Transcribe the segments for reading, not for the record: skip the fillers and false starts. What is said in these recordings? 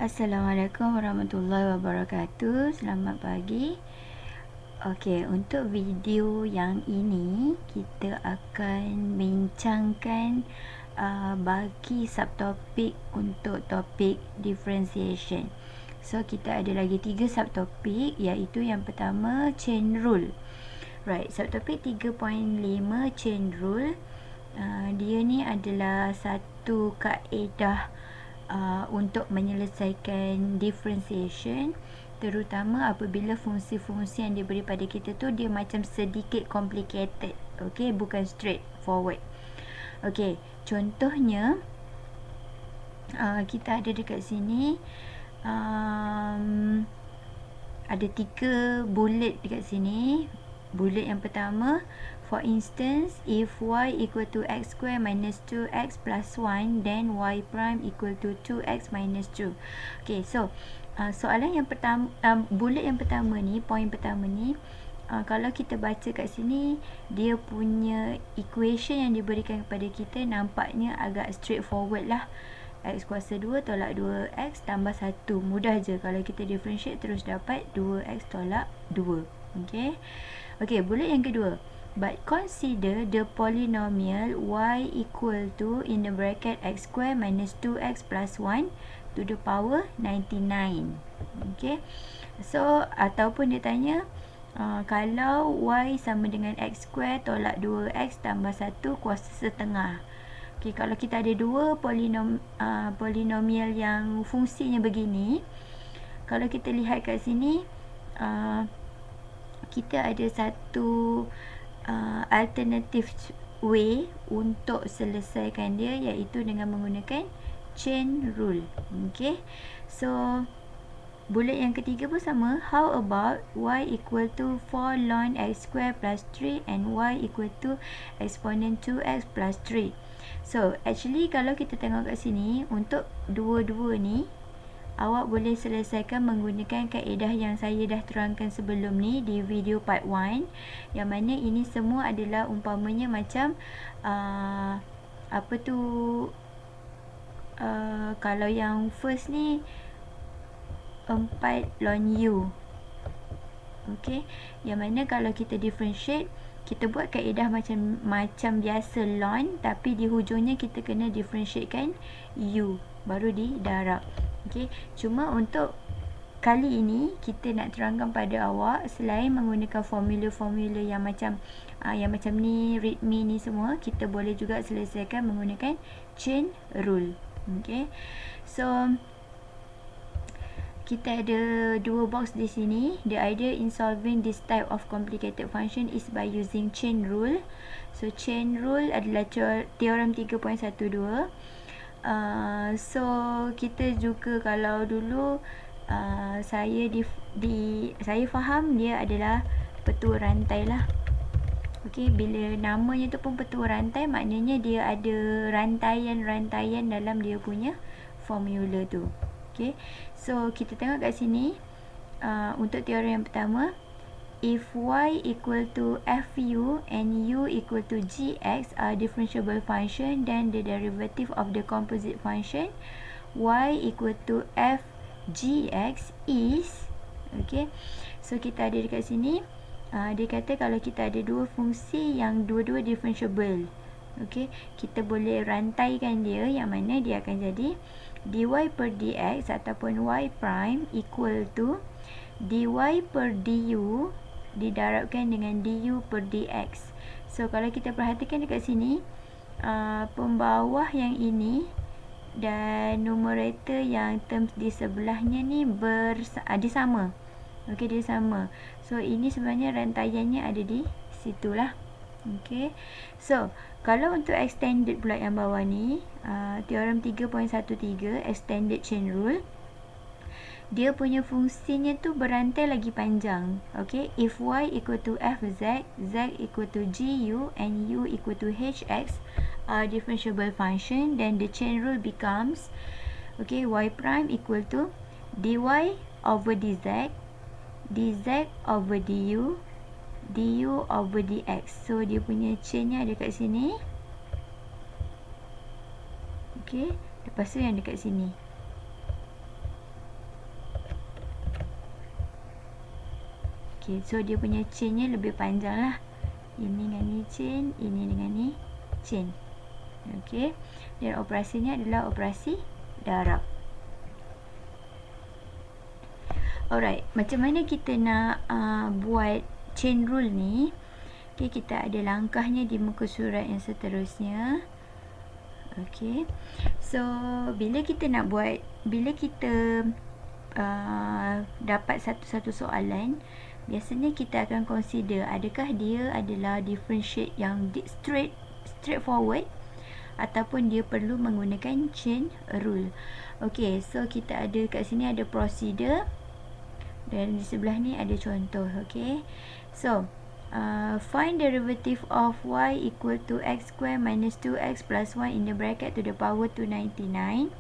Assalamualaikum warahmatullahi wabarakatuh. Selamat pagi. Okey, untuk video yang ini kita akan bincangkan bagi subtopik untuk topik differentiation. So kita ada lagi 3 subtopik, iaitu yang pertama chain rule. Right, subtopik 3.5 chain rule. Dia ni adalah satu kaedah untuk menyelesaikan differentiation, terutama apabila fungsi-fungsi yang diberi pada kita tu dia macam sedikit complicated. Okey, bukan straightforward. Okey, contohnya kita ada dekat sini ada 3 bullet dekat sini. Bullet yang pertama, for instance, if y equal to x square minus 2x plus 1, then y prime equal to 2x minus 2. Okay, so soalan yang pertama, bullet yang pertama ni, point pertama ni, kalau kita baca kat sini, dia punya equation yang diberikan kepada kita nampaknya agak straightforward lah. X kuasa 2 tolak 2x tambah 1. Mudah je kalau kita differentiate terus dapat 2x tolak 2. Okay. Okay, bullet yang kedua. But consider the polynomial y equal to in the bracket x square minus 2x plus 1 to the power 99. Okay. So, ataupun dia tanya, kalau y sama dengan x square tolak 2x tambah 1 kuasa setengah. Okay, kalau kita ada dua polinomial yang fungsinya begini, kalau kita lihat kat sini, kita ada satu alternative way untuk selesaikan dia, iaitu dengan menggunakan chain rule. Okay, so bullet yang ketiga pun sama. How about y equal to 4 ln x square plus 3 and y equal to exponent 2x plus 3. So actually kalau kita tengok kat sini, untuk dua-dua ni awak boleh selesaikan menggunakan kaedah yang saya dah terangkan sebelum ni di video part 1, yang mana ini semua adalah umpamanya macam apa tu, kalau yang first ni 4 ln u. Okay, yang mana kalau kita differentiate, kita buat kaedah macam biasa ln, tapi di hujungnya kita kena differentiatekan u baru didarab. Okay, cuma untuk kali ini kita nak terangkan pada awak, selain menggunakan formula-formula yang macam ni, readme ni semua, kita boleh juga selesaikan menggunakan chain rule. Okay, so kita ada dua box di sini. The idea in solving this type of complicated function is by using chain rule. So chain rule adalah teorem 3.12. So kita juga kalau dulu saya faham dia adalah petua rantai lah. Okay, bila namanya tu pun petua rantai, maknanya dia ada rantaian-rantaian dalam dia punya formula tu. Okay, so kita tengok kat sini, untuk teori yang pertama, if y equal to fu and u equal to gx are differentiable function, then the derivative of the composite function y equal to f gx is, okay, so kita ada dekat sini, dia kata kalau kita ada dua fungsi yang dua-dua differentiable, okay, kita boleh rantaikan dia, yang mana dia akan jadi dy per dx ataupun y prime equal to dy per du didarabkan dengan du per dx. So kalau kita perhatikan dekat sini, pembawah yang ini dan numerator yang terms di sebelahnya ni dia sama. Okey, dia sama. So ini sebenarnya rantaiannya ada di situlah. Okey, so kalau untuk extended pula yang bawah ni, teorem 3.13 extended chain rule, dia punya fungsinya tu berantai lagi panjang. Okay, if y equal to fz, z equal to gu and u equal to hx are differentiable function, then the chain rule becomes, okay, y prime equal to dy over dz, dz over du, du over dx. So dia punya chainnya ada kat sini. Okay, lepas tu yang dekat sini. Okay, so dia punya chainnya lebih panjang lah. Ini dengan ni chain, ini dengan ni chain. Okay, dan operasinya adalah operasi darab. Alright, macam mana kita nak buat chain rule ni? Okay, kita ada langkahnya di muka surat yang seterusnya. Okay, so bila kita dapat satu-satu soalan, biasanya kita akan consider adakah dia adalah differentiate yang straightforward ataupun dia perlu menggunakan chain rule. Okay, so kita ada kat sini ada procedure dan di sebelah ni ada contoh. Okay, so find derivative of y equal to x square minus 2x plus 1 in the bracket to the power 299.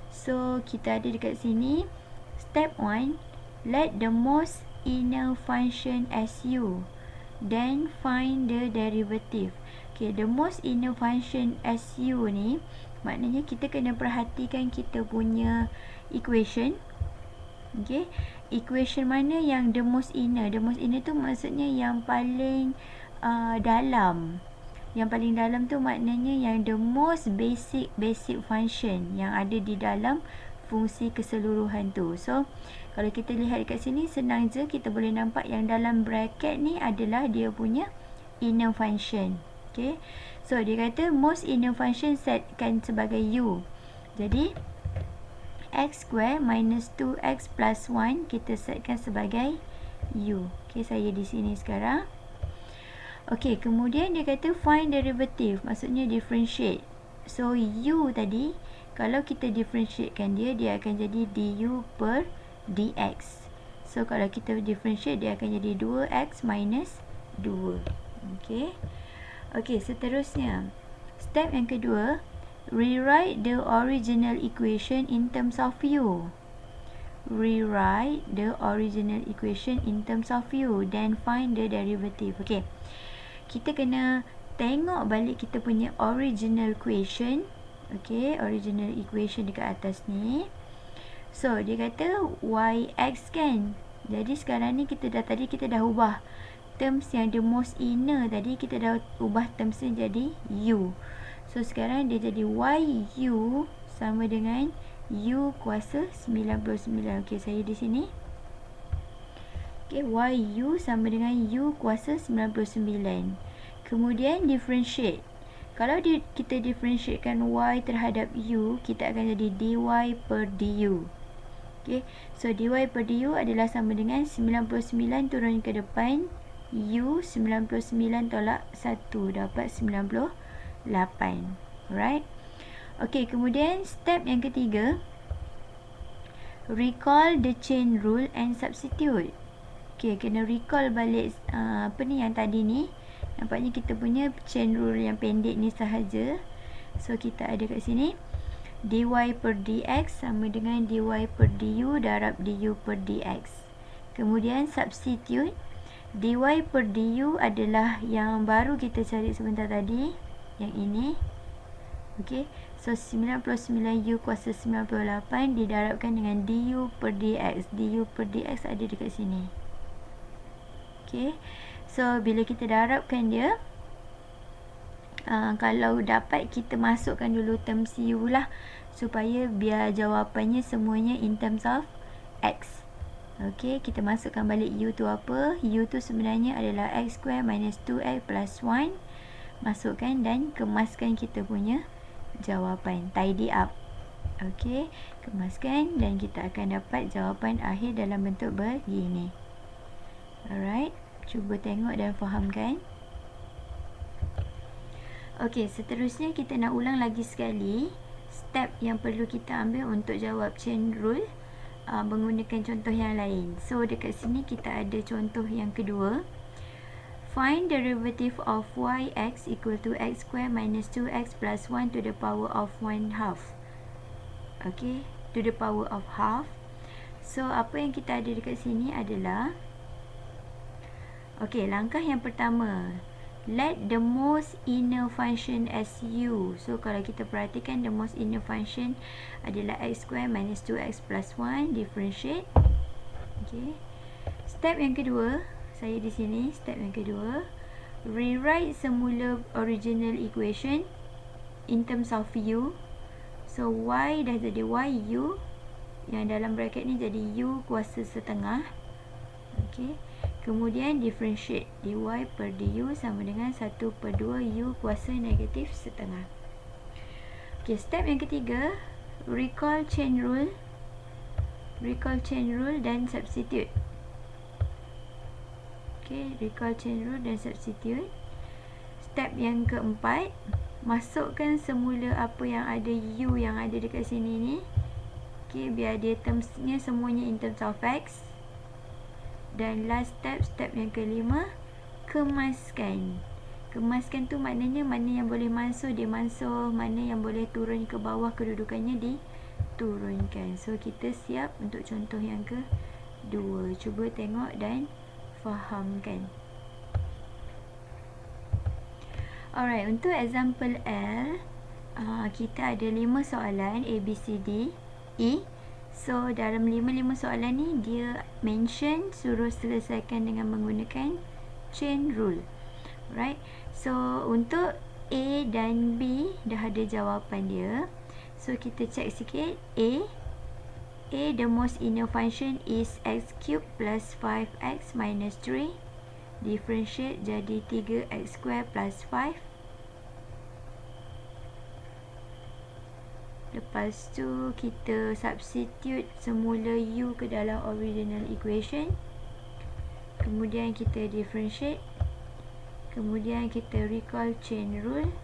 So kita ada dekat sini step 1, let the most inner function as u, then find the derivative. Okay, the most inner function as u ni maknanya kita kena perhatikan kita punya equation. Okay, equation mana yang the most inner? The most inner tu maksudnya yang paling dalam. Yang paling dalam tu maknanya yang the most basic function yang ada di dalam fungsi keseluruhan tu. So kalau kita lihat dekat sini senang je, kita boleh nampak yang dalam bracket ni adalah dia punya inner function. Okay, so dia kata most inner function setkan sebagai u. Jadi x square minus 2x plus 1 kita setkan sebagai u. Okay, saya di sini sekarang. Okay, kemudian dia kata find derivative, maksudnya differentiate. So u tadi kalau kita differentiatekan dia akan jadi du per dx. So kalau kita differentiate dia akan jadi 2x minus 2. Okay, okay, seterusnya step yang kedua, rewrite the original equation in terms of u. Rewrite the original equation in terms of u, then find the derivative. Okay, kita kena tengok balik kita punya original equation. Okay, original equation dekat atas ni. So dia kata yx kan. Jadi sekarang ni tadi kita dah ubah terms yang the most inner tadi, kita dah ubah terms ni jadi u. So sekarang dia jadi yu sama dengan u kuasa 99. Okay, saya di sini. Okay, yu sama dengan u kuasa 99. Kemudian differentiate. Kalau kita differentiatekan y terhadap u, kita akan jadi dy per du. Okay, so dy per du adalah sama dengan 99 turun ke depan u, 99 tolak 1 dapat 98. Alright. Okay, kemudian step yang ketiga, recall the chain rule and substitute. Okay, kena recall balik apa ni yang tadi ni. Nampaknya kita punya chain rule yang pendek ni sahaja. So kita ada kat sini dy per dx sama dengan dy per du darab du per dx. Kemudian substitute, dy per du adalah yang baru kita cari sebentar tadi, yang ini. Okay, so 99u kuasa 98 didarabkan dengan du per dx. Du per dx ada dekat sini. Okay, so bila kita darabkan dia, kalau dapat kita masukkan dulu terms u lah, supaya biar jawapannya semuanya in terms of x. Okay, kita masukkan balik u tu apa? U tu sebenarnya adalah x square minus 2x plus 1. Masukkan dan kemaskan kita punya jawapan, tidy up. Okay, kemaskan dan kita akan dapat jawapan akhir dalam bentuk begini. Alright, cuba tengok dan fahamkan. Okay, seterusnya kita nak ulang lagi sekali step yang perlu kita ambil untuk jawab chain rule menggunakan contoh yang lain. So dekat sini kita ada contoh yang kedua. Find derivative of yx equal to x square minus 2x plus 1 to the power of 1/2. Okay, to the power of half. So apa yang kita ada dekat sini adalah, okay, langkah yang pertama, let the most inner function as u. So kalau kita perhatikan, the most inner function adalah x square minus 2x plus 1. Differentiate. Okay, step yang kedua, saya di sini, step yang kedua, rewrite semula original equation in terms of u. So y dah jadi yu, yang dalam bracket ni jadi u kuasa setengah. Okey. Kemudian differentiate dy per du sama dengan 1/2 u kuasa negatif setengah. Okey, step yang ketiga, recall chain rule. Recall chain rule dan substitute. Okey, recall chain rule dan substitute. Step yang keempat, masukkan semula apa yang ada u yang ada dekat sini ni. Okey, biar dia termsnya semuanya in terms of x. Dan last step, step yang kelima, kemaskan. Kemaskan tu maknanya mana yang boleh mansuh dia mansuh, mana yang boleh turun ke bawah kedudukannya diturunkan. So kita siap untuk contoh yang kedua. Cuba tengok dan fahamkan. Alright, untuk example L, kita ada 5 soalan A, B, C, D, E. So dalam 5 soalan ni dia mention suruh selesaikan dengan menggunakan chain rule. Right. So untuk A dan B dah ada jawapan dia. So kita check sikit. A, the most inner function is x cubed plus 5x minus 3. Differentiate jadi 3x square plus 5. Lepas tu kita substitute semula u ke dalam original equation. Kemudian kita differentiate. Kemudian kita recall chain rule.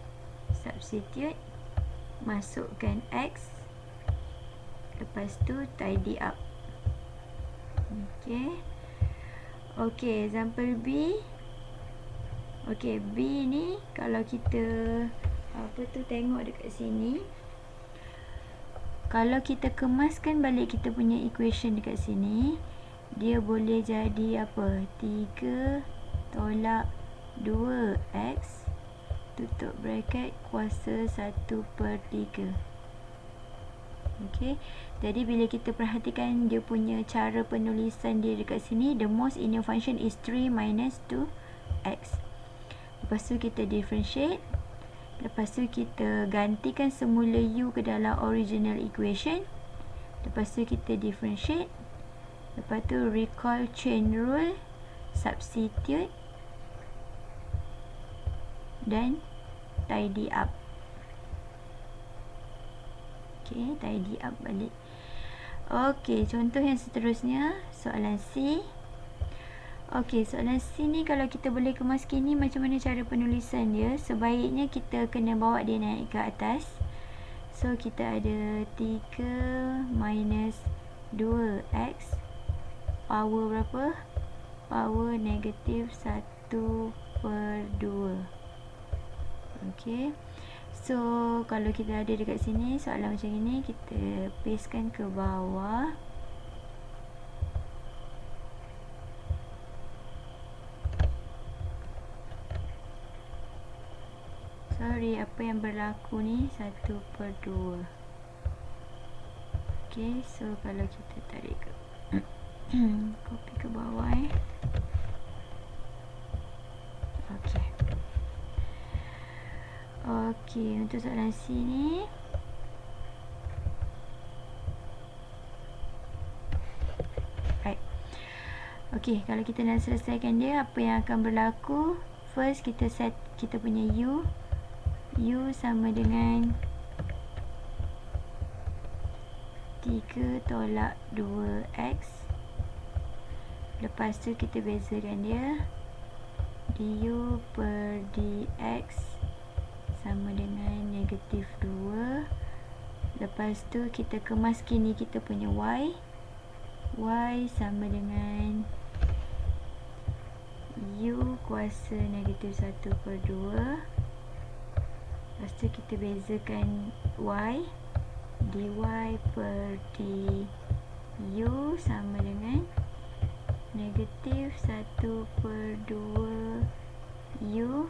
Substitute. Masukkan x. Lepas tu tidy up. Okay, example B. Okay, B ni kalau kita tengok dekat sini. Kalau kita kemaskan balik kita punya equation dekat sini, dia boleh jadi apa? 3 tolak 2x tutup bracket kuasa 1/3. Okey. Jadi bila kita perhatikan dia punya cara penulisan dia dekat sini, the most inner function is 3 minus 2x. Lepas tu kita differentiate. Lepas tu kita gantikan semula u ke dalam original equation. Lepas tu kita differentiate. Lepas tu recall chain rule, substitute dan tidy up. Okay, tidy up balik. Okay, contoh yang seterusnya, soalan C. Okey, soalan C ni kalau kita boleh kemaskan ni macam mana cara penulisan dia? Sebaiknya kita kena bawa dia naik ke atas. So kita ada 3 minus 2x power berapa? Power negatif 1/2. Okey. So kalau kita ada dekat sini soalan macam ini, kita pastekan ke bawah. Sorry, apa yang berlaku ni 1/2. Okay, so kalau kita tarik ke copy ke bawah Okay. Okay, untuk soalan C ni right. Okay, kalau kita nak selesaikan dia, apa yang akan berlaku? First, kita set kita punya u sama dengan 3 tolak 2x. Lepas tu kita bezakan dia, du per dx sama dengan negatif 2. Lepas tu kita kemas kini kita punya y sama dengan u kuasa negatif 1/2. Lepas tu kita bezakan y, dy per du sama dengan negatif 1/2 u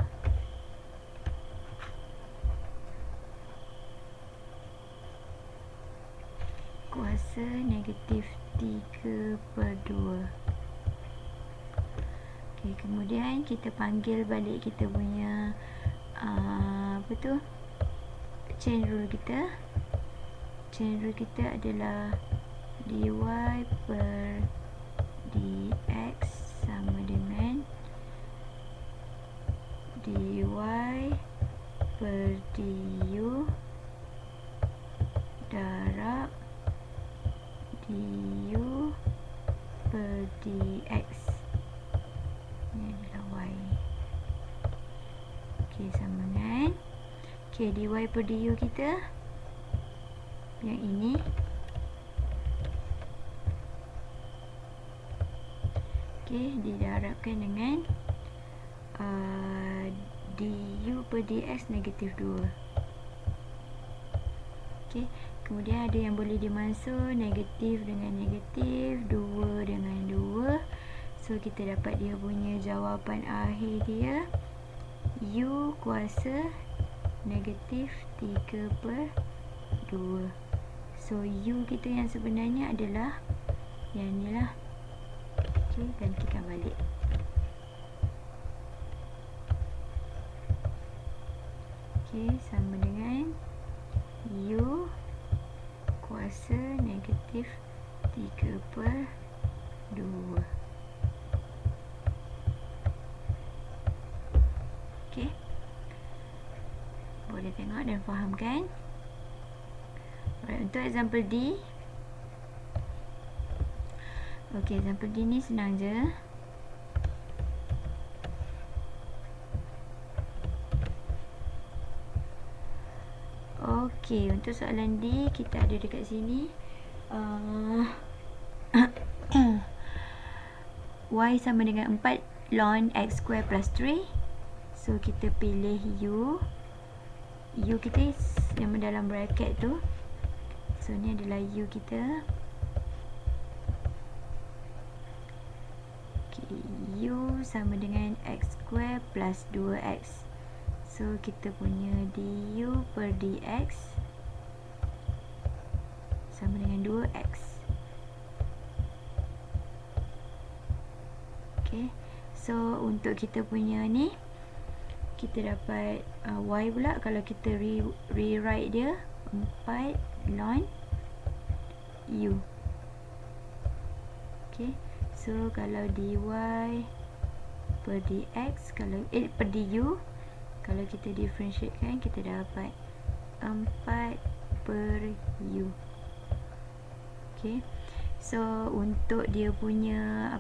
kuasa negatif 3/2. kemudian kita panggil balik kita punya chain rule kita. Chain rule kita adalah dy per dx sama dengan dy per du darab du per dx. Ini adalah y. Okey, sama dengan dy per du kita yang ini. Okey, didarabkan dengan du per dx negatif 2. Okey, kemudian ada yang boleh dimasuk negatif dengan negatif, 2 dengan 2. So kita dapat dia punya jawapan akhir dia u kuasa negatif 3 per 2. So u kita yang sebenarnya adalah yang ni lah. Okey, gantikan balik. Okey, sama dengan u kuasa negatif 3 per 2. Okey, boleh tengok dan faham kan? Alright, untuk example D. Okey, example D ni senang je. Okey, untuk soalan D kita ada dekat sini y sama dengan 4 ln x square plus 3. So kita pilih u kita yang dalam bracket tu. So ni adalah u kita. Okay, u sama dengan x square plus 2x. So kita punya du per dx sama dengan 2x. Okay, so untuk kita punya ni kita dapat y pula. Kalau kita rewrite dia 4 ln u. Okay, so kalau dy per dx, kalau per du, kalau kita differentiatekan kita dapat 4 per u. Okay, so untuk dia punya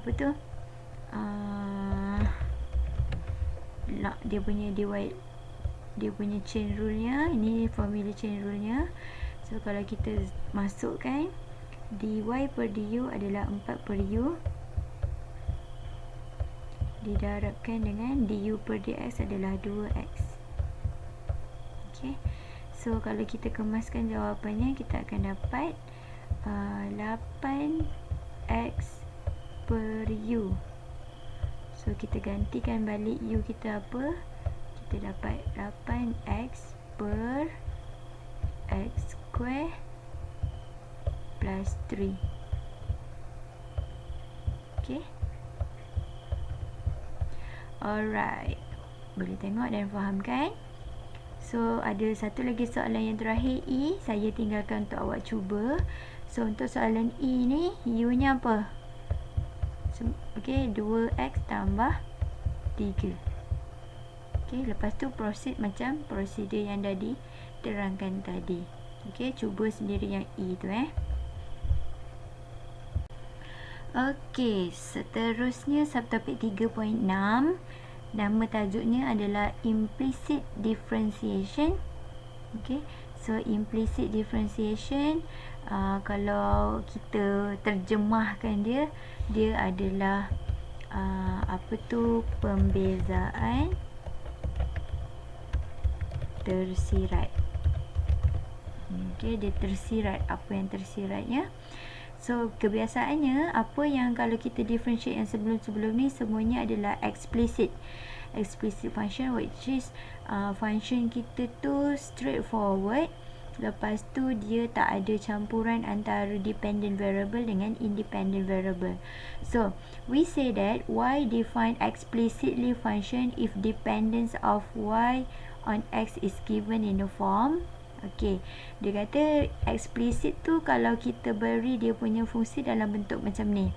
dia punya dy, dia punya chain rule nya, ini formula chain rule nya. So kalau kita masukkan dy per du adalah 4 per u didarabkan dengan du per dx adalah 2x. Okay, so kalau kita kemaskan jawapannya kita akan dapat 8x per u. So kita gantikan balik u kita apa? Kita dapat 8x per x square plus 3. Okay, alright, boleh tengok dan faham kan? So ada satu lagi soalan yang terakhir E, saya tinggalkan untuk awak cuba. So untuk soalan E ni u nya apa? Okay, 2x tambah 3. Okay, lepas tu proceed macam prosedur yang dah diterangkan tadi. Okay, cuba sendiri yang E tu Okay, seterusnya subtopik 3.6. Nama tajuknya adalah implicit differentiation. Okay, so implicit differentiation, kalau kita terjemahkan dia adalah pembezaan tersirat. Okay, dia tersirat. Apa yang tersiratnya? So kebiasaannya apa yang kalau kita differentiate yang sebelum-sebelum ni semuanya adalah explicit function, which is function kita tu straightforward, Lepas tu dia tak ada campuran antara dependent variable dengan independent variable. So, we say that y define explicitly function if dependence of y on x is given in the form. Okay, dia kata explicit tu kalau kita beri dia punya fungsi dalam bentuk macam ni.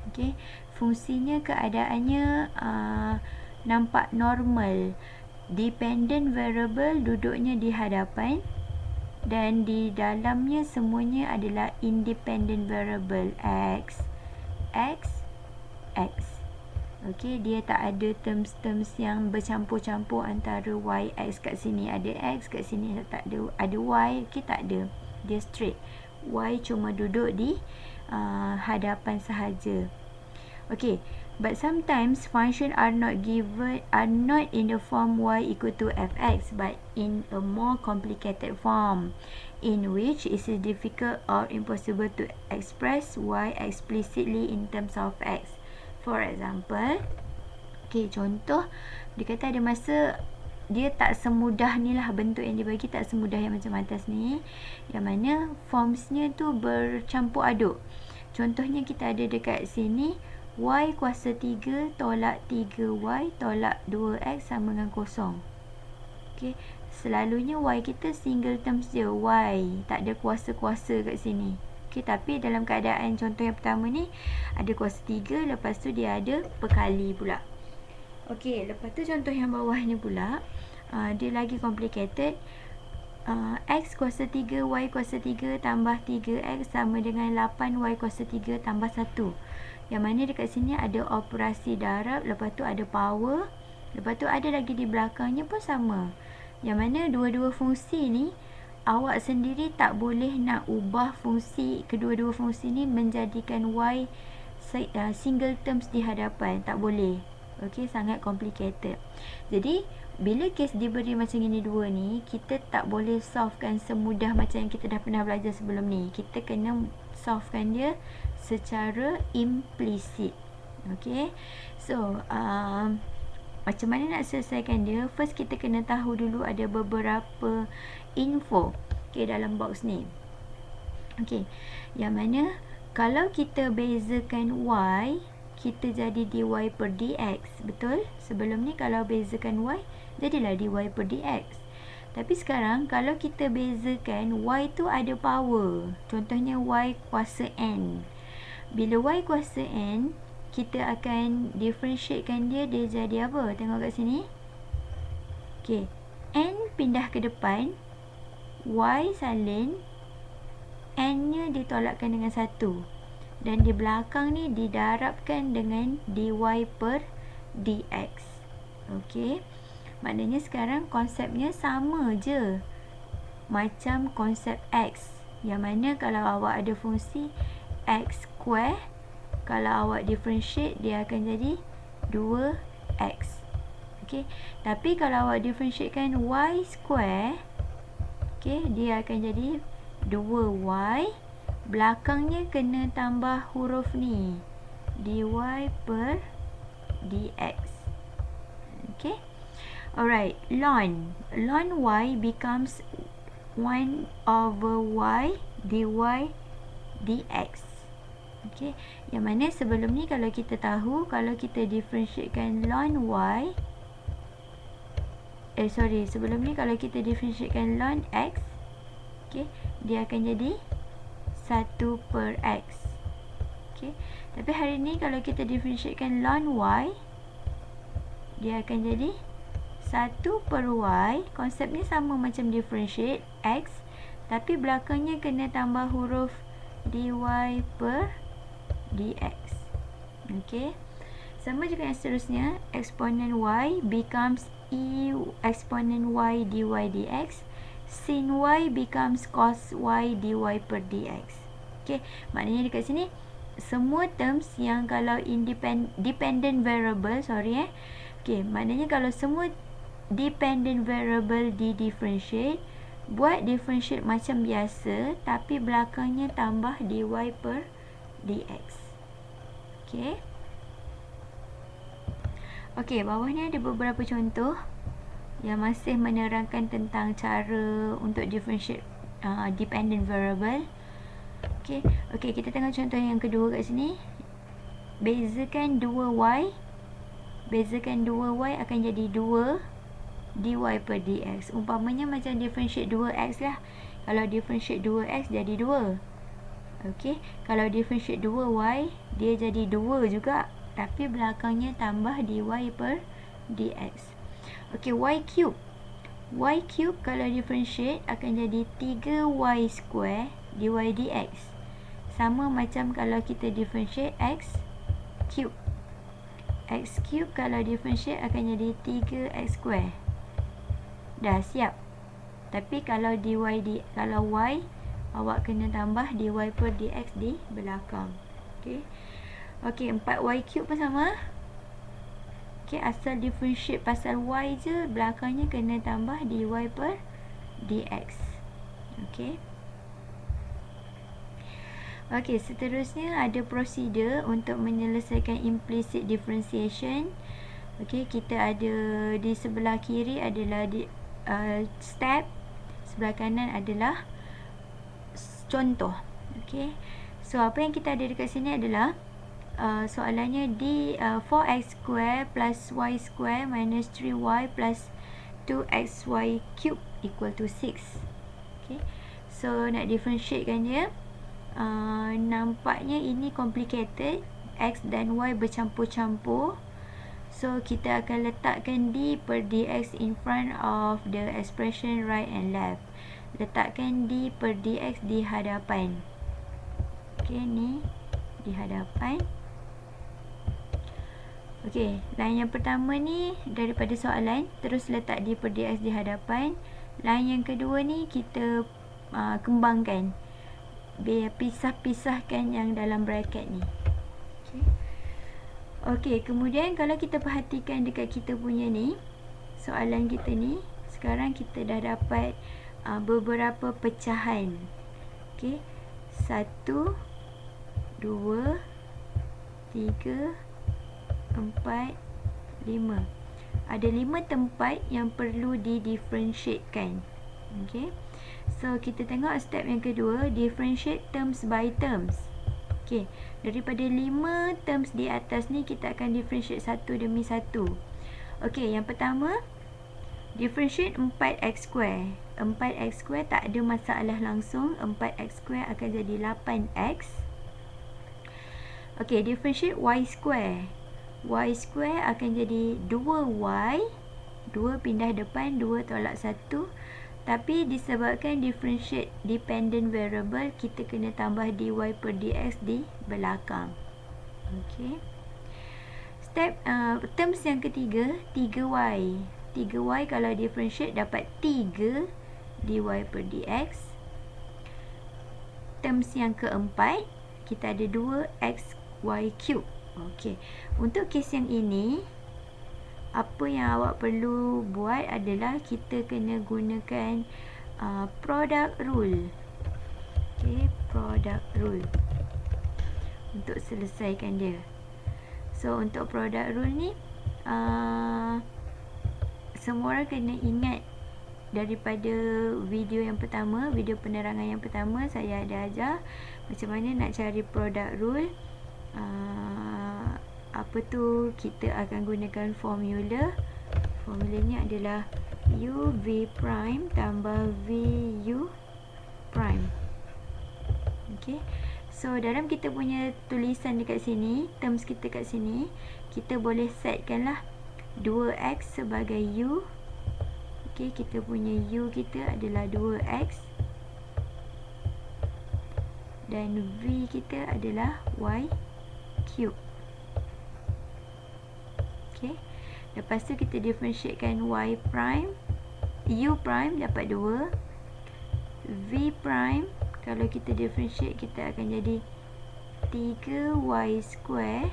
Okay, fungsinya keadaannya nampak normal. Dependent variable duduknya di hadapan dan di dalamnya semuanya adalah independent variable x, x, x. Okey, dia tak ada terms-terms yang bercampur-campur antara y, x kat sini ada x, kat sini tak ada, ada y, okey tak ada. Dia straight. Y cuma duduk di hadapan sahaja. Okey, but sometimes function are not in the form y equal to fx, but in a more complicated form, in which it is difficult or impossible to express y explicitly in terms of x. For example, okay, contoh, dia kata ada masa dia tak semudah ni lah, bentuk yang dibagi tak semudah yang macam atas ni, yang mana formsnya tu bercampur aduk. Contohnya kita ada dekat sini y kuasa 3 tolak 3y tolak 2x sama dengan kosong. Okay, selalunya y kita single terms je, y tak ada kuasa-kuasa kat sini. Okay, tapi dalam keadaan contoh yang pertama ni ada kuasa 3, lepas tu dia ada perkali pula. Okay, lepas tu contoh yang bawah ni pula, dia lagi complicated. X kuasa 3, y kuasa 3 tambah 3x sama dengan 8y kuasa 3 tambah 1. Yang mana dekat sini ada operasi darab, lepas tu ada power, lepas tu ada lagi di belakangnya pun sama. Yang mana dua-dua fungsi ni awak sendiri tak boleh nak ubah fungsi, kedua-dua fungsi ni menjadikan y single terms di hadapan, tak boleh. Okey, sangat complicated. Jadi bila kes diberi macam ini dua ni, kita tak boleh solvekan semudah macam yang kita dah pernah belajar sebelum ni. Kita kena solvekan dia secara implisit. Okey, so macam mana nak selesaikan dia? First kita kena tahu dulu ada beberapa info dalam box ni. Okey, yang mana kalau kita bezakan y, kita jadi dy per dx. Betul? Sebelum ni kalau bezakan y, jadilah dy per dx. Tapi sekarang kalau kita bezakan y tu ada power, contohnya y kuasa n. Bila y kuasa n, kita akan differentiatekan dia, dia jadi apa? Tengok kat sini. Okey, n pindah ke depan, y salin, n nya ditolakkan dengan 1. Dan di belakang ni didarabkan dengan dy per dx. Okey, maknanya sekarang konsepnya sama je macam konsep x, yang mana kalau awak ada fungsi x square, kalau awak differentiate dia akan jadi 2x. Okey, tapi kalau awak differentiatekan y square, okey, dia akan jadi 2y, belakangnya kena tambah huruf ni, dy per dx. Okay, alright, ln y becomes 1 over y dy dx. Okay, yang mana sebelum ni kalau kita tahu, kalau kita differentiatekan ln y, sebelum ni kalau kita differentiatekan ln x, okay, dia akan jadi 1 per x. Okay, tapi hari ni kalau kita differentiatekan ln y, dia akan jadi 1 per y. Konsepnya sama macam differentiate x, tapi belakangnya kena tambah huruf dy per dx. Okay, sama juga yang seterusnya, eksponen y becomes e eksponen y dy dx, sin y becomes cos y dy per dx. Okay, maknanya dekat sini semua terms yang kalau dependent variable, okay, maknanya kalau semua dependent variable di differentiate, buat differentiate macam biasa, tapi belakangnya tambah dy per dx. Okay, okay, bawah ni ada beberapa contoh yang masih menerangkan tentang cara untuk differentiate dependent variable. Okey, kita tengok contoh yang kedua kat sini. Bezakan 2y. Bezakan 2y akan jadi 2 dy per dx. Umpamanya macam differentiate 2x lah. Kalau differentiate 2x jadi 2. Okey, kalau differentiate 2y dia jadi 2 juga, tapi belakangnya tambah dy per dx. Okey, y cube. Y cube kalau differentiate akan jadi 3y square dy dx. Sama macam kalau kita differentiate x cube. X cube kalau differentiate akan jadi 3x square. Dah siap. Tapi kalau kalau y, awak kena tambah dy per dx di belakang. Okey. Okey, 4y cube pun sama. Okey, asal differentiate pasal y je, belakangnya kena tambah dy per dx. Okey. Okey, seterusnya ada prosedur untuk menyelesaikan implicit differentiation. Okey, kita ada di sebelah kiri adalah step, sebelah kanan adalah contoh. Okey. So apa yang kita ada dekat sini adalah soalannya di 4x square plus y square minus 3y plus 2xy cube equal to 6. Okey. So nak differentiatekan dia, nampaknya ini complicated. X dan y bercampur-campur. So kita akan letakkan d per dx in front of the expression right and left. Letakkan d per dx di hadapan. Okey, ni di hadapan. Okey, line yang pertama ni daripada soalan, terus letak d per dx di hadapan. Line yang kedua ni kita kembangkan. Pisah-pisahkan yang dalam bracket ni. Okey. Okey, kemudian kalau kita perhatikan dekat kita punya ni, soalan kita ni, sekarang kita dah dapat beberapa pecahan. Okey. 1, 2, 3, 4, 5. Ada 5 tempat yang perlu di-differentiatekan. Okey. So, kita tengok step yang kedua, differentiate terms by terms. Okey, daripada 5 terms di atas ni, kita akan differentiate satu demi satu. Okey, yang pertama, differentiate 4x square. 4x square tak ada masalah langsung. 4x square akan jadi 8x. Okey, differentiate y square. Y square akan jadi 2y. 2 pindah depan, 2 tolak 1. Tapi disebabkan differentiate dependent variable, kita kena tambah dy per dx di belakang. Okey. Step terms yang ketiga, 3y. 3y kalau differentiate dapat 3 dy per dx. Terms yang keempat, kita ada 2xy cube. Okey. Untuk kes yang ini, apa yang awak perlu buat adalah kita kena gunakan product rule. Okey, product rule untuk selesaikan dia. So untuk product rule ni, semua orang kena ingat daripada video yang pertama, video penerangan yang pertama, saya ada ajar macam mana nak cari product rule. Apa tu, kita akan gunakan formula. Formulanya adalah u v prime tambah v u prime. Okey. So dalam kita punya tulisan dekat sini, terms kita kat sini, kita boleh setkan lah 2x sebagai u. Okey, kita punya u kita adalah 2x dan v kita adalah y cube. Okay. Lepas tu kita differentiatekan y prime, u prime dapat 2, v prime kalau kita differentiate kita akan jadi 3y square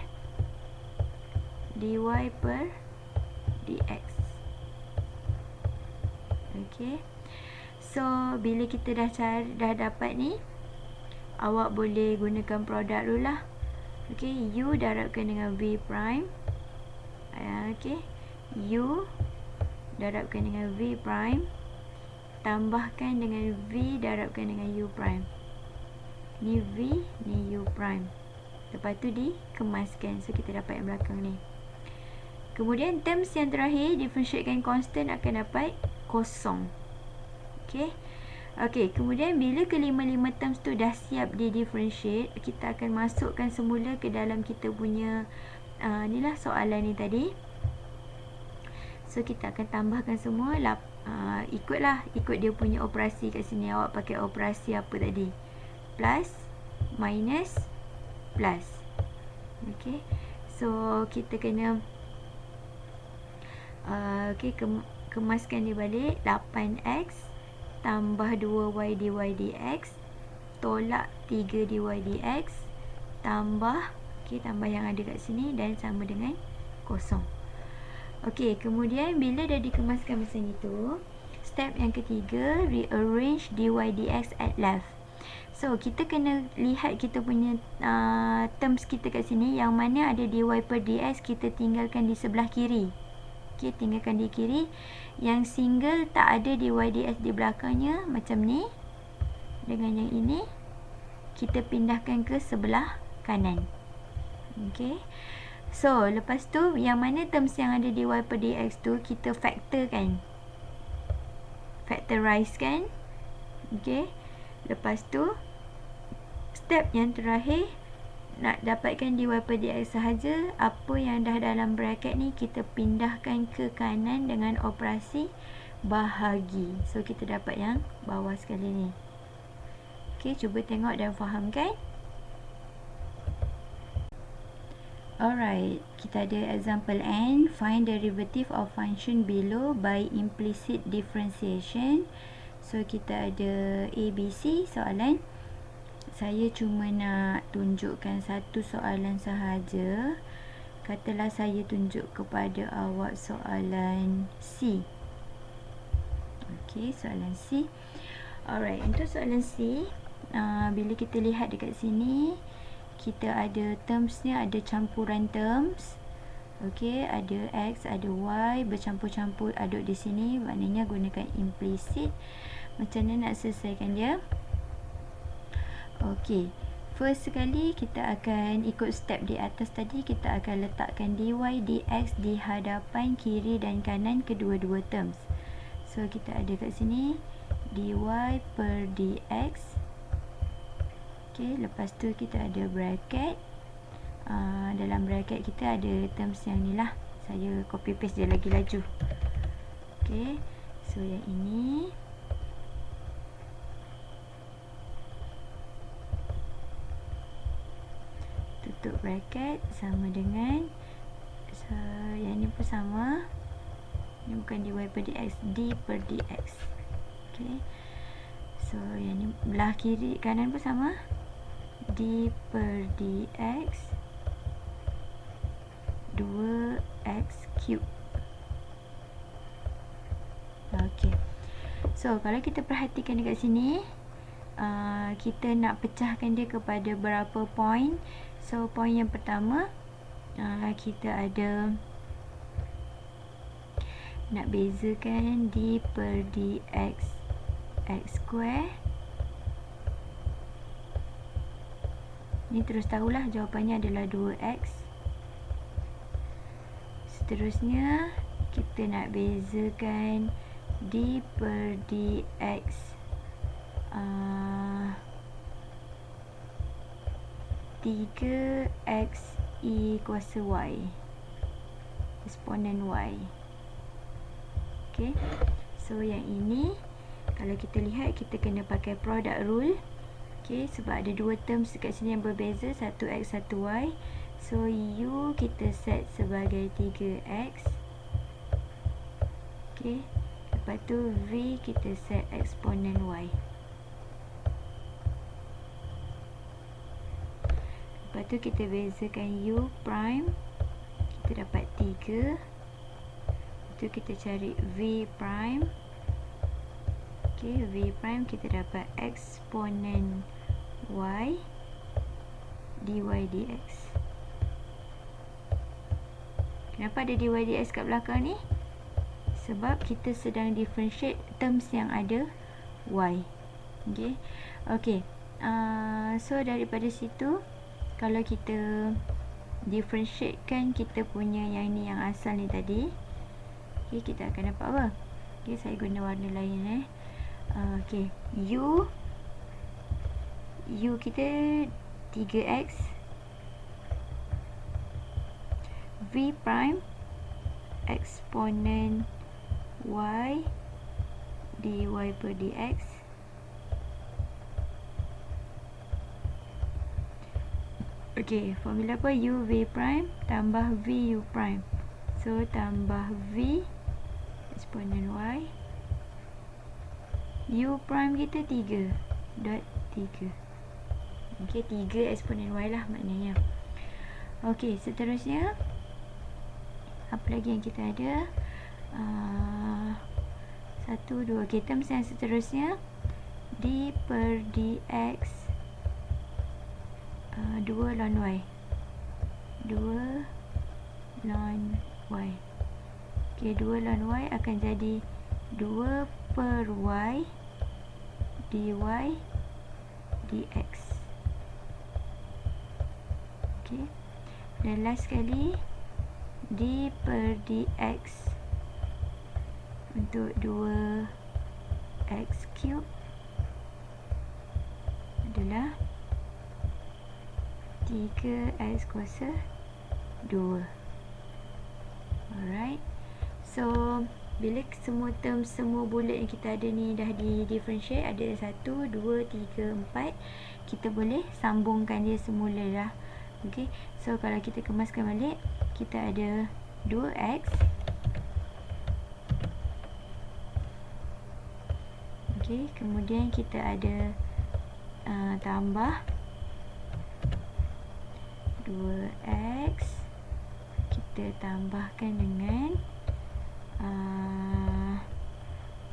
dy per dx. Okay. So bila kita dah dapat ni, awak boleh gunakan product rule lah. Okay, u darabkan dengan v prime. Okay, u darabkan dengan v prime tambahkan dengan V darabkan dengan U prime. Ni V, ni U prime. Lepas tu dikemaskan. So kita dapat yang belakang ni. Kemudian terms yang terakhir, differentiatekan constant akan dapat kosong. Okay. Okay, kemudian bila kelima-lima terms tu dah siap di differentiate, kita akan masukkan semula ke dalam kita punya inilah soalan ni tadi. So kita akan tambahkan semua ikut dia punya operasi kat sini. Awak pakai operasi apa tadi? Plus, minus, plus. Okay. So kita kena kemaskan dia balik. 8x tambah 2y dy dx tolak 3 dy dx tambah tambah yang ada kat sini dan sama dengan kosong. Okey, kemudian bila dah dikemaskan macam itu, step yang ketiga, rearrange dy dx at left. So kita kena lihat kita punya terms kita kat sini, yang mana ada dy per dx kita tinggalkan di sebelah kiri. Okey, tinggalkan di kiri. Yang single tak ada dy dx di belakangnya macam ni. Dengan yang ini kita pindahkan ke sebelah kanan. Okey. So, lepas tu yang mana terms yang ada dy per dx tu kita factorkan. Factorize kan? Okey. Lepas tu step yang terakhir, nak dapatkan dy per dx sahaja, apa yang dah dalam bracket ni kita pindahkan ke kanan dengan operasi bahagi. So kita dapat yang bawah sekali ni. Okey, cuba tengok dan fahamkan. Alright, kita ada example N. Find derivative of function below by implicit differentiation. So kita ada A, B, C soalan. Saya cuma nak tunjukkan satu soalan sahaja. Katalah saya tunjuk kepada awak soalan C. Okey, soalan C. Alright, untuk soalan C, bila kita lihat dekat sini, kita ada termsnya, ada campuran terms. Okey, ada X, ada Y, bercampur-campur aduk di sini. Maknanya gunakan implicit. Macam mana nak selesaikan dia? Okey, first sekali kita akan ikut step di atas tadi. Kita akan letakkan dy dx di hadapan kiri dan kanan kedua-dua terms. So kita ada kat sini dy per dx. Okey, lepas tu kita ada bracket. Dalam bracket kita ada terms yang ni lah. Saya copy paste dia lagi laju. Okey, so yang ini tutup bracket sama dengan yang ni pun sama. Ni bukan dy per dx, d per dx. Okey, so yang ni belah kiri kanan pun sama, d per dx 2x cube. Okey, so kalau kita perhatikan dekat sini, kita nak pecahkan dia kepada berapa point. So point yang pertama, kita ada nak bezakan d per dx x square. Ni terus tahulah jawapannya adalah 2x. Seterusnya kita nak bezakan d per dx 3x e kuasa y, eksponen y. Okey, so yang ini kalau kita lihat, kita kena pakai product rule. Okey, sebab ada dua terms dekat sini yang berbeza, 1x 1y. So u kita set sebagai 3x. Okey, lepas tu v kita set eksponen y. Lepas tu kita bezakan u prime, kita dapat 3. Lepas tu kita cari v prime. Okey, v prime kita dapat eksponen y dy dx. Kenapa ada dy dx kat belakang ni? sebab kita sedang differentiate terms yang ada y. Okay. So daripada situ, kalau kita differentiate kan kita punya yang ni, yang asal ni tadi, kita akan dapat apa? Saya guna warna lain U kita 3x V prime eksponen y dy per dx formula apa? U V prime tambah V U prime, so tambah V eksponen y, U prime kita 3 dot 3. 3 eksponen y lah maknanya. Seterusnya apa lagi yang kita ada? 1, 2. Terms yang seterusnya d per dx 2 ln y, 2 ln y. 2 ln y akan jadi 2 per y dy dx. Dan last sekali d per dx untuk 2x cube adalah 3x kuasa 2. Alright, so bila semua term, semua bulat yang kita ada ni dah di differentiate, ada 1, 2, 3, 4, kita boleh sambungkan dia semula lah. So kalau kita kemaskan balik, kita ada 2x kemudian kita ada tambah 2x, kita tambahkan dengan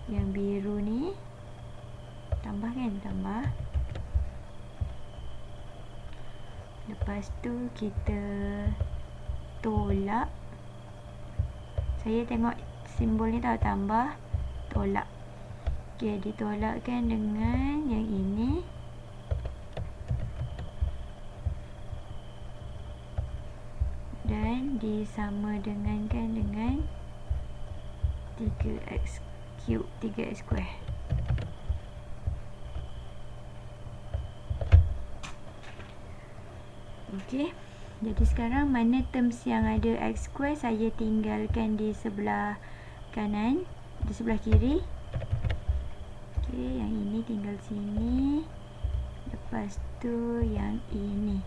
yang biru ni, tambah. Lepas tu kita tolak. Saya tengok simbol ni tahu, tambah, tolak. Ditolakkan dengan yang ini. Dan disama dengankan dengan 3x cube, 3x square. Jadi sekarang mana terms yang ada x square saya tinggalkan di sebelah kanan, di sebelah kiri. Yang ini tinggal sini. Lepas tu yang ini.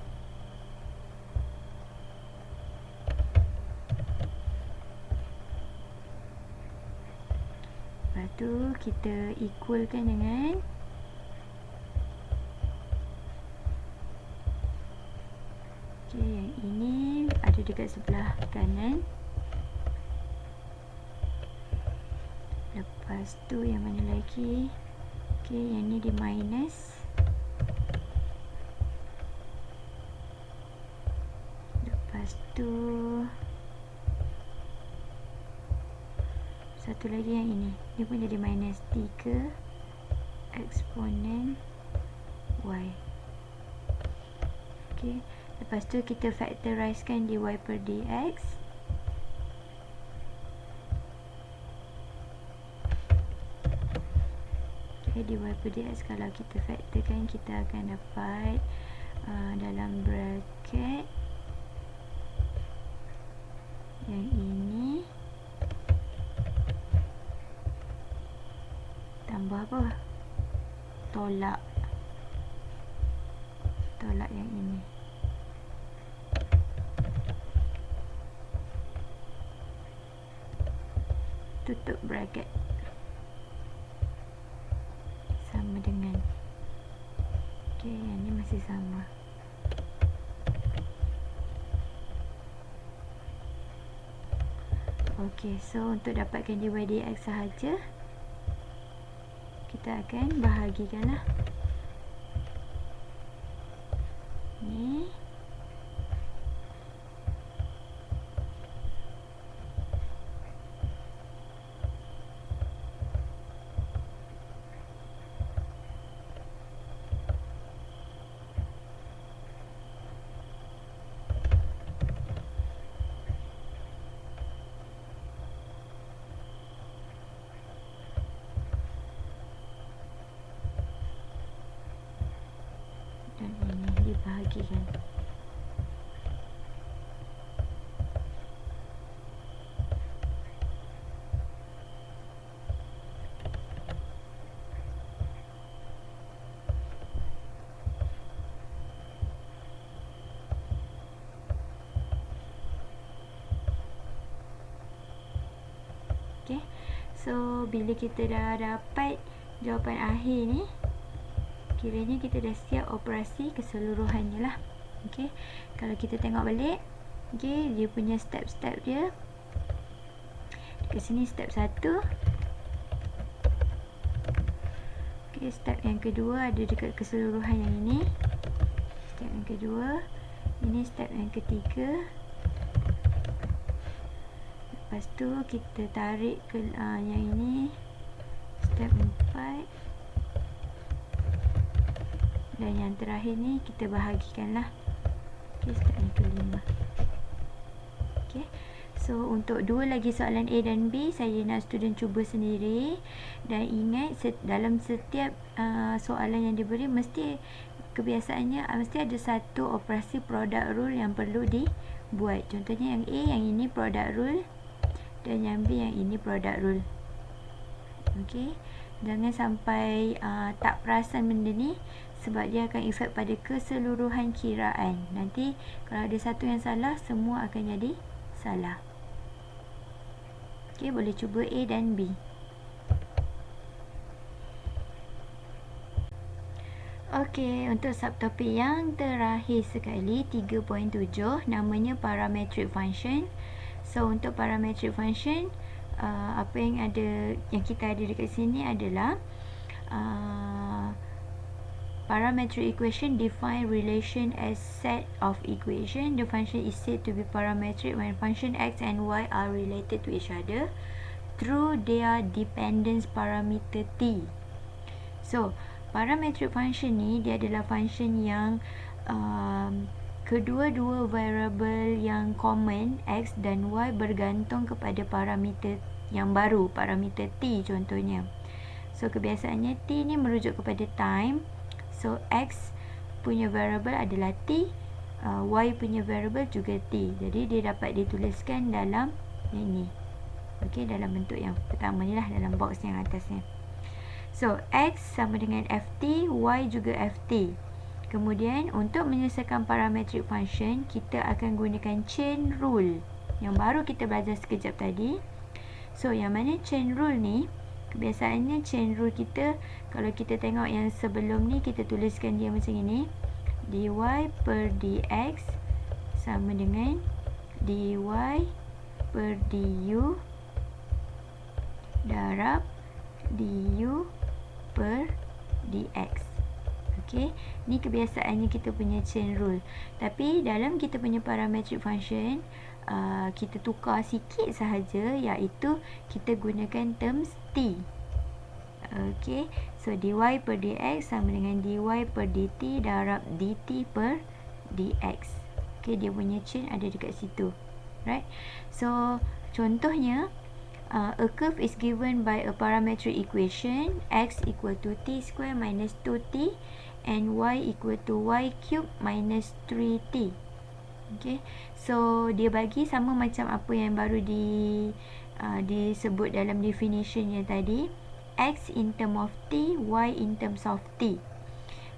Lepas tu kita equalkan dengan yang ini ada dekat sebelah kanan. Lepas tu yang mana lagi? Yang ni di minus. Lepas tu satu lagi yang ini, dia pun jadi minus 3 eksponen y. Lepas tu kita factorizekan dy per dx. dy per dx kalau kita factorkan, kita akan dapat dalam bracket yang ini tambah apa? Tolak yang ini. Tutup bracket. Sama dengan yang ni masih sama. So untuk dapatkan dy dx sahaja, kita akan bahagikan lah. Ni bahagikan. Okay. So bila kita dah dapat jawapan akhir ni, kiranya kita dah siap operasi keseluruhannya lah. Okay. Kalau kita tengok balik, okay, dia punya step-step dia. Dekat sini step 1. Okay, step yang kedua ada dekat keseluruhan yang ini. Step yang kedua. Ini step yang ketiga. Lepas tu kita tarik ke yang ini. Step 4. Dan yang terakhir ni kita bahagikan lah. Okay, step yang kelima. Okay. So untuk dua lagi soalan A dan B, saya nak student cuba sendiri. Dan ingat dalam setiap soalan yang diberi mesti kebiasaannya mesti ada satu operasi product rule yang perlu dibuat. Contohnya yang A, yang ini product rule, dan yang B, yang ini product rule. Okay. Jangan sampai tak perasan benda ni, sebab dia akan efek pada keseluruhan kiraan. Nanti kalau ada satu yang salah, semua akan jadi salah. Okay, boleh cuba A dan B. Okay, untuk subtopik yang terakhir sekali, 3.7, namanya parametric function. So untuk parametric function, apa yang kita ada dekat sini adalah parametric equation define relation as set of equation. The function is said to be parametric when function x and y are related to each other through their dependence parameter t. So parametric function ni dia adalah function yang kedua-dua variable yang common x dan y bergantung kepada parameter yang baru, parameter t contohnya. So kebiasaannya t ni merujuk kepada time. So x punya variable adalah t, y punya variable juga t. Jadi dia dapat dituliskan dalam ini. Okey, dalam bentuk yang pertama ni lah, dalam box yang atasnya. So x sama dengan ft, y juga ft. Kemudian untuk menyelesaikan parametric function, kita akan gunakan chain rule yang baru kita belajar sekejap tadi. So yang mana chain rule ni, kebiasaannya chain rule kita, kalau kita tengok yang sebelum ni, kita tuliskan dia macam ini. dy per dx sama dengan dy per du darab du per dx. Okey, ni kebiasaannya kita punya chain rule. Tapi dalam kita punya parametric function, kita tukar sikit sahaja, iaitu kita gunakan terms t. Okey, so dy per dx sama dengan dy per dt darab dt per dx. Okey, dia punya chain ada dekat situ. Right? So contohnya, a curve is given by a parametric equation x equal to t square minus 2t and y equal to y cube minus 3t. Okay, so dia bagi sama macam apa yang baru disebut dalam definitionnya tadi, x in term of t, y in terms of t.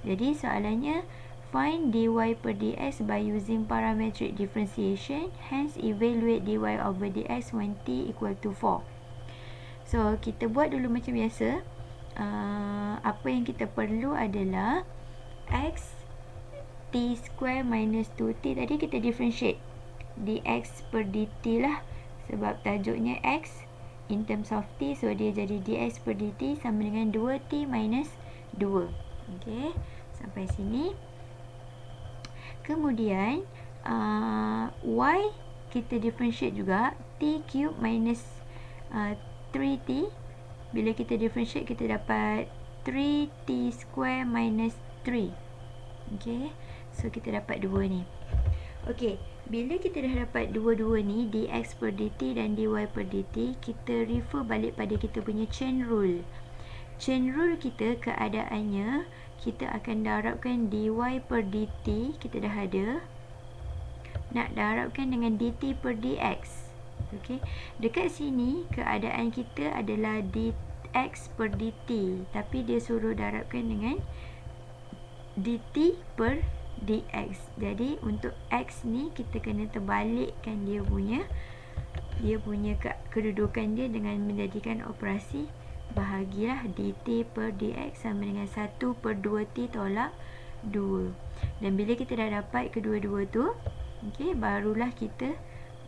Jadi soalannya, find dy per dx by using parametric differentiation, hence evaluate dy over dx when t equal to 4. So kita buat dulu macam biasa. Apa yang kita perlu adalah x t square minus 2t, tadi kita differentiate dx per dt lah, sebab tajuknya x in terms of t, so dia jadi dx per dt sama dengan 2t minus 2. Okay, sampai sini. Kemudian y kita differentiate juga, t cube minus 3t. Bila kita differentiate, kita dapat 3t square minus 3. Okay, so kita dapat dua ni. Okay, bila kita dah dapat dua-dua ni, dx per dt dan dy per dt, kita refer balik pada kita punya chain rule. Chain rule kita keadaannya, kita akan darabkan dy per dt, kita dah ada. Nak darabkan dengan dt per dx. Okey, dekat sini keadaan kita adalah dx per dt, tapi dia suruh darabkan dengan dt per dx. Jadi untuk x ni kita kena terbalikkan dia punya kedudukan dia dengan menjadikan operasi bahagilah. Dt per dx sama dengan 1 per 2t tolak 2. Dan bila kita dah dapat kedua-dua tu, okey, barulah kita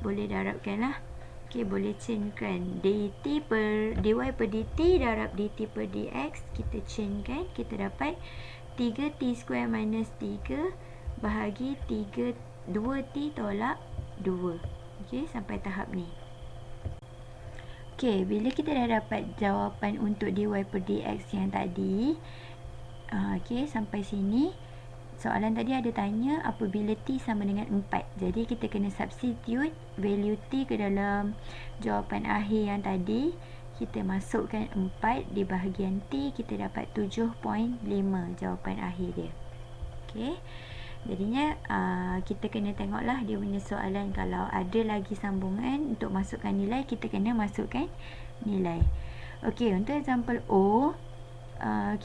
boleh darabkan lah. Okey, boleh chainkan dy per dt darab dt per dx. Kita chainkan, kita dapat 3t² minus 3 bahagi 2t tolak 2. Okey, sampai tahap ni. Okey, bila kita dah dapat jawapan untuk dy per dx yang tadi, okey, sampai sini soalan tadi ada tanya apabila t sama dengan 4. Jadi kita kena substitute value t ke dalam jawapan akhir yang tadi. Kita masukkan 4 di bahagian t, kita dapat 7.5 jawapan akhir dia. Okey, jadinya kita kena tengoklah dia punya soalan. Kalau ada lagi sambungan untuk masukkan nilai, kita kena masukkan nilai. Okey, untuk example O,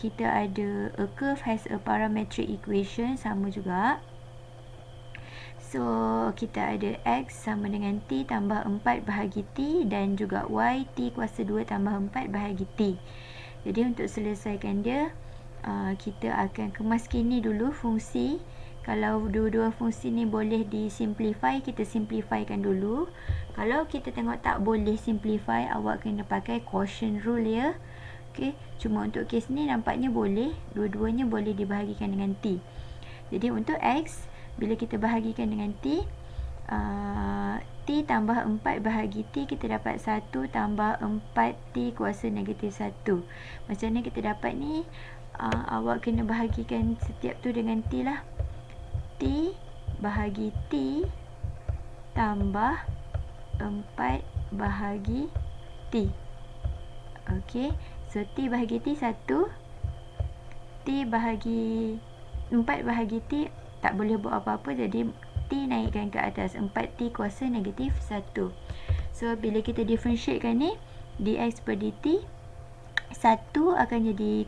kita ada a curve has a parametric equation, sama juga. So kita ada x sama dengan t tambah 4 bahagi t, dan juga y t kuasa 2 tambah 4 bahagi t. Jadi untuk selesaikan dia, kita akan kemaskan ni dulu fungsi. Kalau dua-dua fungsi ni boleh disimplify, kita simplifykan dulu. Kalau kita tengok tak boleh simplify, awak kena pakai quotient rule ya. Okey, cuma untuk kes ni nampaknya boleh, dua-duanya boleh dibahagikan dengan t. Jadi untuk x, bila kita bahagikan dengan t, t tambah 4 bahagi t, kita dapat 1 tambah 4t kuasa negatif 1. Macam mana kita dapat ni? Awak kena bahagikan setiap tu dengan t lah. T bahagi t tambah 4 bahagi t. Okey, so t bahagi t 1, t bahagi 4 bahagi t tak boleh buat apa-apa, jadi t naikkan ke atas, 4t kuasa negatif 1. So bila kita differentiatekan ni, dx per dt 1 akan jadi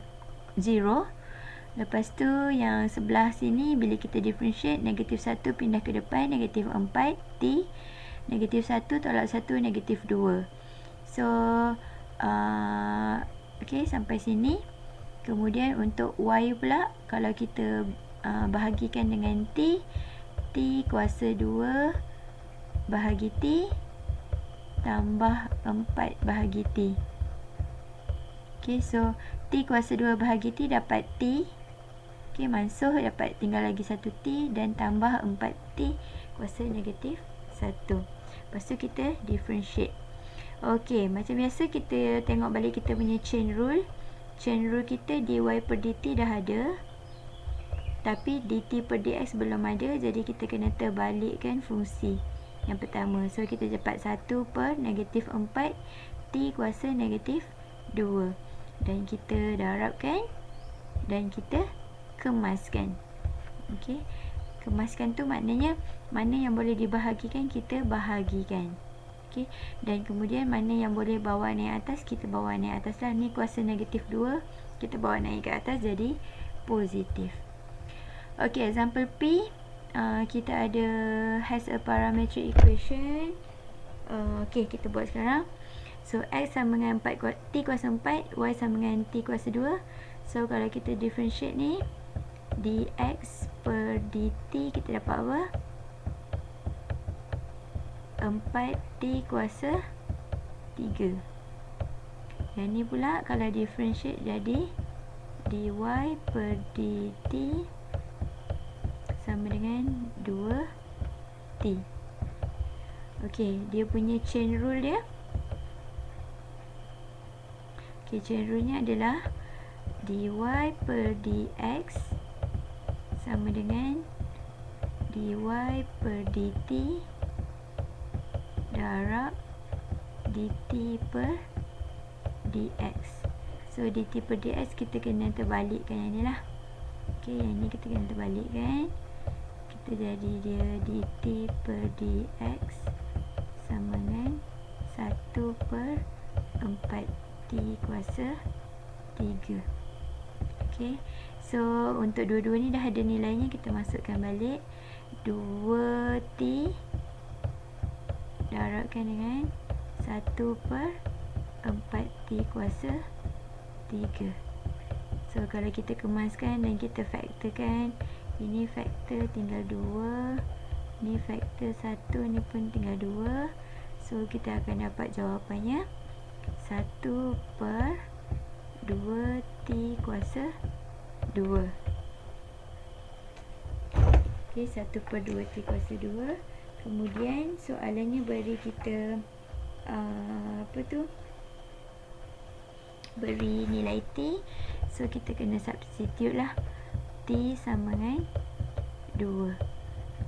0. Lepas tu yang sebelah sini bila kita differentiate, negatif 1 pindah ke depan, negatif 4t, negatif 1 tolak 1, negatif 2. So okey, sampai sini. Kemudian untuk y pula, kalau kita bahagikan dengan t, t kuasa 2 bahagi t tambah 4 bahagi t. Okey, so t kuasa 2 bahagi t dapat t. Okey, mansuh dapat tinggal lagi 1t dan tambah 4t kuasa negatif 1. Lepas tu kita differentiate. Okey, macam biasa kita tengok balik kita punya chain rule. Chain rule kita dy per dt dah ada, tapi dt per dx belum ada, jadi kita kena terbalikkan fungsi yang pertama. So kita dapat 1 per negatif 4 t kuasa negatif 2, dan kita darabkan dan kita kemaskan. Okey, kemaskan tu maknanya mana yang boleh dibahagikan kita bahagikan. Okey, dan kemudian mana yang boleh bawa naik atas, kita bawa naik atas lah. Ni kuasa negatif 2, kita bawa naik ke atas jadi positif. Okey, example P, kita ada has a parametric equation. Okey, kita buat sekarang. So x sama dengan 4, t kuasa 4, y sama dengan t kuasa 2. So kalau kita differentiate ni, dx per dt kita dapat apa? 4t kuasa 3. Yang ni pula kalau differentiate jadi dy per dt sama dengan 2t. Okey, dia punya chain rule dia. Okey, chain rule nya adalah dy per dx sama dengan dy per dt darab dt per dx. So dt per dx kita kena terbalikkan yang ni lah. Okey, yang ni kita kena terbalikkan. Kita jadi dia dt per dx sama dengan 1 per 4t kuasa 3. Okey, so untuk dua-dua ni dah ada nilainya, kita masukkan balik. 2t darabkan dengan 1 per 4t kuasa 3. So kalau kita kemaskan dan kita faktorkan, ini faktor tinggal 2, ni faktor 1, ni pun tinggal 2. So kita akan dapat jawapannya 1 per 2t kuasa 2. Okey, 1 per 2t kuasa 2. Kemudian soalannya beri kita beri nilai t. So kita kena substitute lah. T sama dengan 2.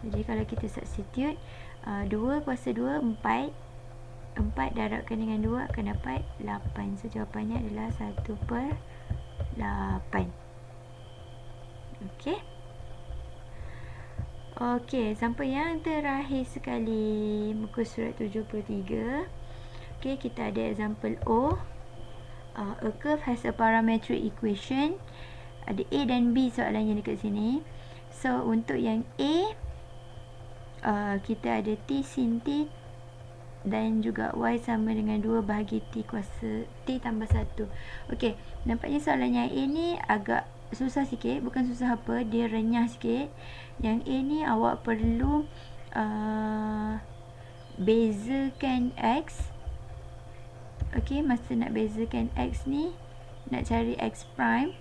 Jadi kalau kita substitute, 2 kuasa 2 4. 4 darabkan dengan 2 akan dapat 8. So jawapannya adalah 1 per 8. Okey. Okey, sampai yang terakhir sekali, muka surat 73. Okey, kita ada example O. A curve has a parametric equation. Ada A dan B soalannya dekat sini. So untuk yang A, kita ada T sin T dan juga Y sama dengan 2 bahagi T kuasa T tambah 1. Okey, nampaknya soalan yang A ni agak susah sikit. Bukan susah apa, dia renyah sikit. Yang A ni awak perlu bezakan X. Okey, masa nak bezakan X ni, nak cari X prime,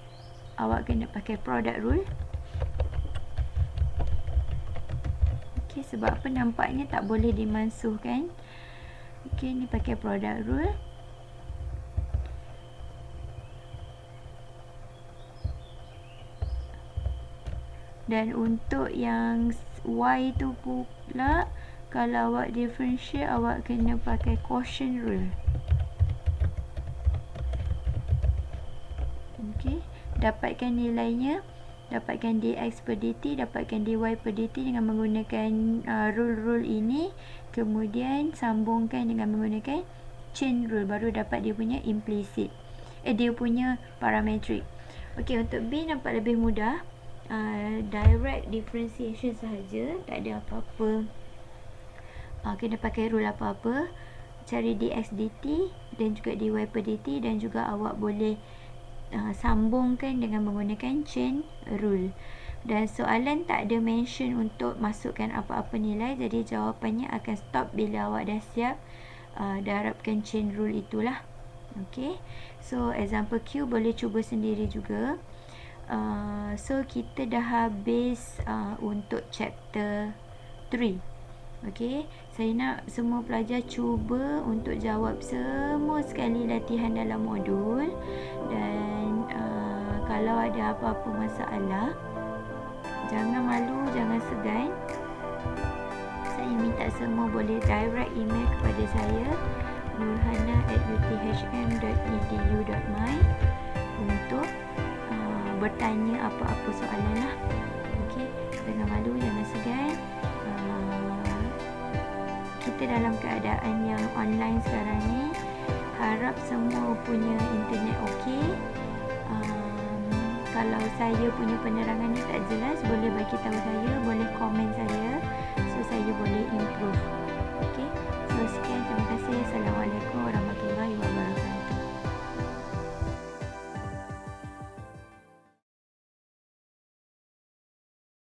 awak kena pakai product rule. Okey, sebab apa nampaknya tak boleh dimansuhkan. Okey, ni pakai product rule. Dan untuk yang Y tu pula, kalau awak differentiate, awak kena pakai quotient rule. Okey, dapatkan nilainya, dapatkan dx per dt, dapatkan dy per dt dengan menggunakan rule-rule ini. Kemudian sambungkan dengan menggunakan chain rule, baru dapat dia punya implicit, dia punya parametric. Okey, untuk B nampak lebih mudah. Direct differentiation sahaja, tak ada apa-apa kena pakai rule apa-apa. Cari dx dt dan juga dy per dt, dan juga awak boleh sambungkan dengan menggunakan chain rule. Dan soalan tak ada mention untuk masukkan apa-apa nilai, jadi jawapannya akan stop bila awak dah siap darabkan chain rule itulah. Okey, so example Q boleh cuba sendiri juga. So kita dah habis untuk chapter 3. Okey, saya nak semua pelajar cuba untuk jawab semua sekali latihan dalam modul. Dan kalau ada apa-apa masalah, jangan malu, jangan segan. Saya minta semua boleh direct email kepada saya, nurhana@uthm.edu.my, untuk bertanya apa-apa soalan lah. Okey, jangan malu, jangan segan. Kita dalam keadaan yang online sekarang ni, harap semua punya internet okey. Kalau saya punya penerangan ni tak jelas, boleh bagi tahu saya, boleh komen saya, so saya boleh improve.